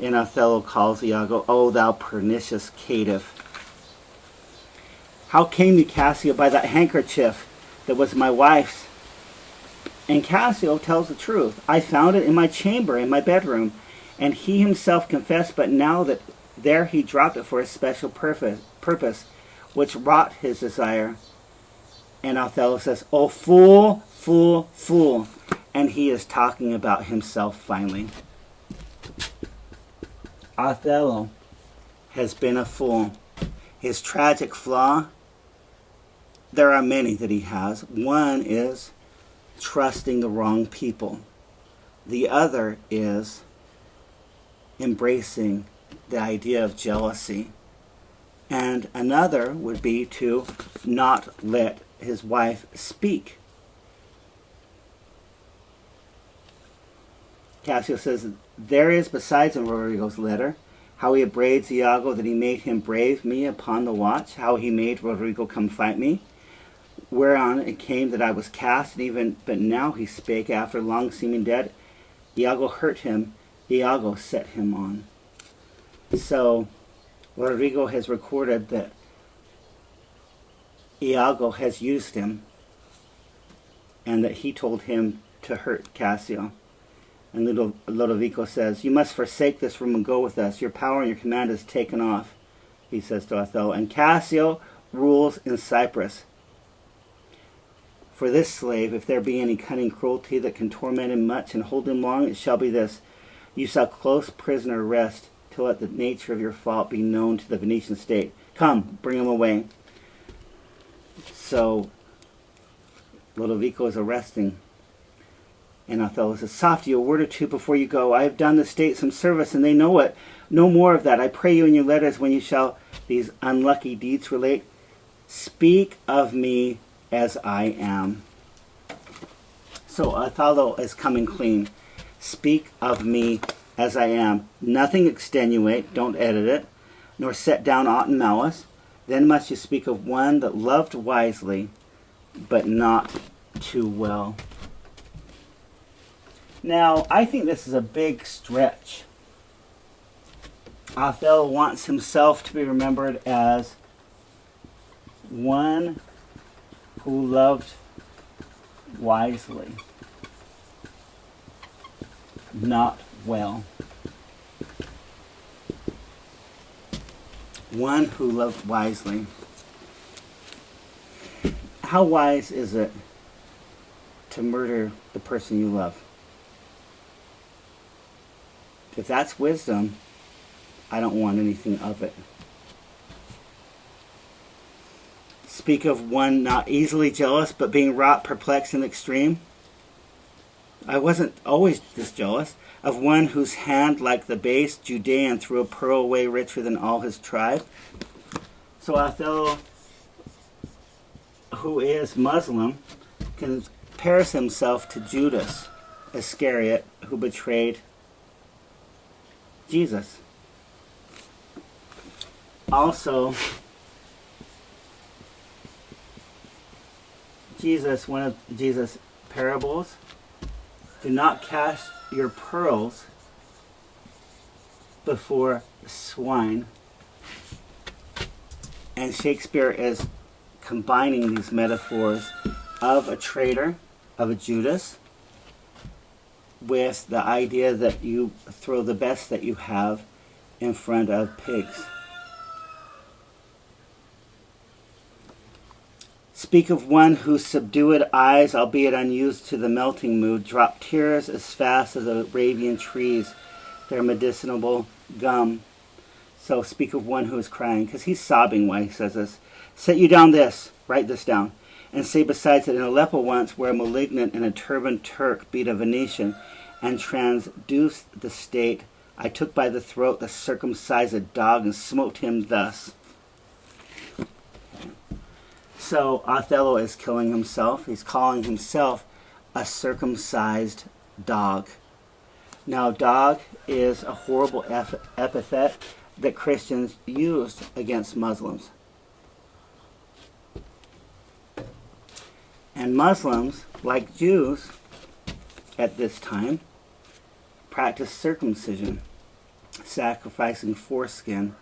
And Othello calls Iago, "Oh, thou pernicious caitiff. How came you, Cassio, by that handkerchief that was my wife's?" And Cassio tells the truth. "I found it in my chamber, in my bedroom." And he himself confessed, but now that there he dropped it for a special purpose, which wrought his desire. And Othello says, "Oh, fool, fool, fool." And he is talking about himself finally. Othello has been a fool. His tragic flaw, there are many that he has. One is trusting the wrong people. The other is embracing the idea of jealousy. And another would be to not let his wife speak. Cassio says, "There is besides in Rodrigo's letter how he upbraids Iago that he made him brave me upon the watch, how he made Rodrigo come fight me, whereon it came that I was cast, and even but now he spake after long seeming dead. Iago hurt him, Iago set him on." So Rodrigo has recorded that Iago has used him and that he told him to hurt Cassio. And Lodovico says, "You must forsake this room and go with us. Your power and your command is taken off," he says to Othello. "And Cassio rules in Cyprus. For this slave, if there be any cunning cruelty that can torment him much and hold him long, it shall be this: you shall close prisoner rest till let the nature of your fault be known to the Venetian state. Come, bring him away." So Lodovico is arresting. And Othello says, "Softy, a word or two before you go. I have done the state some service, and they know it. No more of that. I pray you in your letters, when you shall these unlucky deeds relate, speak of me as I am." So Othello is coming clean. Speak of me as I am. Nothing extenuate, don't edit it, nor set down aught in malice. Then must you speak of one that loved wisely, but not too well. Now, I think this is a big stretch. Othello wants himself to be remembered as one who loved wisely, not well. One who loved wisely. How wise is it to murder the person you love? If that's wisdom, I don't want anything of it. Speak of one not easily jealous, but being wrought, perplexed, and extreme. I wasn't always this jealous. Of one whose hand, like the base Judean, threw a pearl away richer than all his tribe. So Othello, who is Muslim, compares himself to Judas Iscariot, who betrayed Jesus. Also, one of Jesus' parables, do not cast your pearls before swine. And Shakespeare is combining these metaphors of a traitor, of a Judas, with the idea that you throw the best that you have in front of pigs. Speak of one whose subdued eyes, albeit unused to the melting mood, drop tears as fast as Arabian trees their medicinal gum. So speak of one who is crying, because he's sobbing while he says this. Set you down this, write this down. and say besides that in Aleppo once, where a malignant and a turbaned Turk beat a Venetian and transduced the state, I took by the throat the circumcised dog and smote him thus. So Othello is killing himself. He's calling himself a circumcised dog. Now, dog is a horrible epithet that Christians used against Muslims. And Muslims, like Jews at this time, practiced circumcision, sacrificing foreskin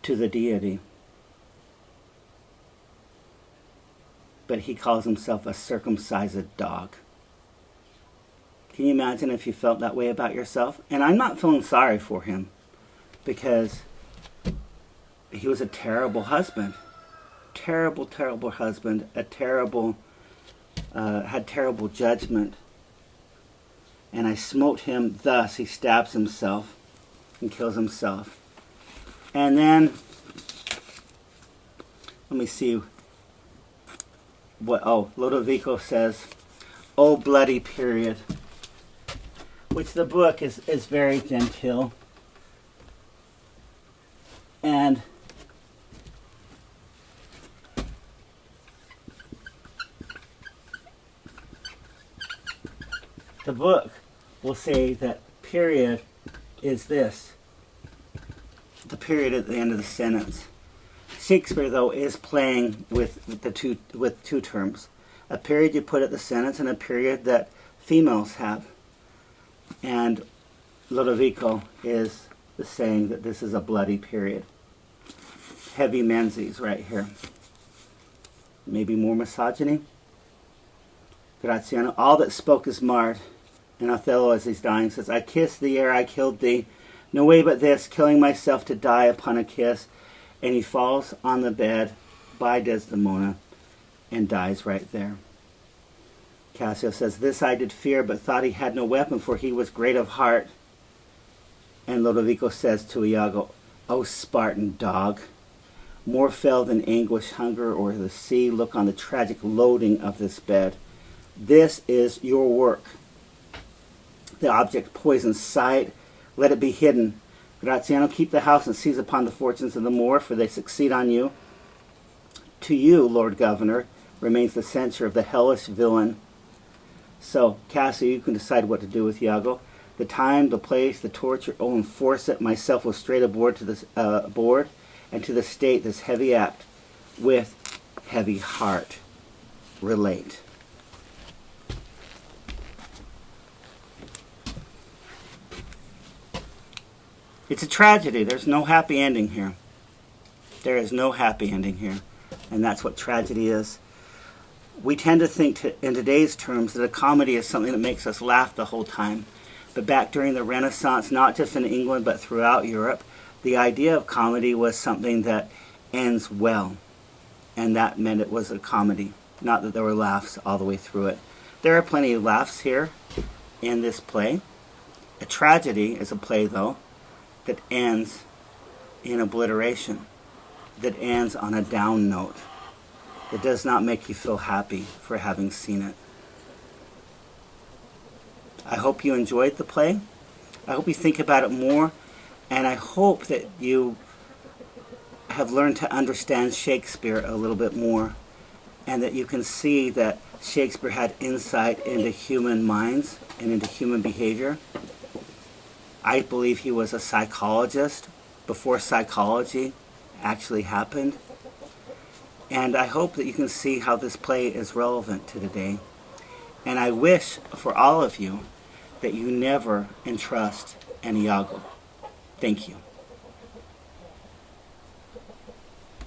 to the deity. But he calls himself a circumcised dog. Can you imagine if you felt that way about yourself? And I'm not feeling sorry for him, because he was a terrible husband. Terrible, terrible husband. Had terrible judgment. And I smote him thus. He stabs himself and kills himself. And then, let me see what, Lodovico says, "Oh, bloody period," which the book is very genteel. And the book will say that period is this, the period at the end of the sentence. Shakespeare, though, is playing with two terms. A period you put at the sentence and a period that females have. And Lodovico is saying that this is a bloody period. Heavy Menzies right here. Maybe more misogyny? Graziano, all that spoke is marred. And Othello, as he's dying, says, "I kissed thee ere I killed thee. No way but this, killing myself to die upon a kiss." And he falls on the bed by Desdemona and dies right there. Cassio says, "This I did fear, but thought he had no weapon, for he was great of heart." And Lodovico says to Iago, "O Spartan dog, more fell than anguish, hunger, or the sea, look on the tragic loading of this bed. This is your work. The object poisons sight, let it be hidden. Graziano, keep the house and seize upon the fortunes of the Moor, for they succeed on you. To you, Lord Governor, remains the censure of the hellish villain." So, Cassio, you can decide what to do with Iago. The time, the place, the torture, oh, enforce it. Myself will straight aboard to this board, and to the state this heavy act with heavy heart relate. It's a tragedy. There's no happy ending here. There is no happy ending here. And that's what tragedy is. We tend to think in today's terms that a comedy is something that makes us laugh the whole time. But back during the Renaissance, not just in England but throughout Europe, the idea of comedy was something that ends well. And that meant it was a comedy. Not that there were laughs all the way through it. There are plenty of laughs here in this play. A tragedy is a play, though, that ends in obliteration, that ends on a down note, that does not make you feel happy for having seen it. I hope you enjoyed the play. I hope you think about it more, and I hope that you have learned to understand Shakespeare a little bit more, and that you can see that Shakespeare had insight into human minds and into human behavior. I believe he was a psychologist before psychology actually happened. And I hope that you can see how this play is relevant to today. And I wish for all of you that you never entrust an Iago. Thank you.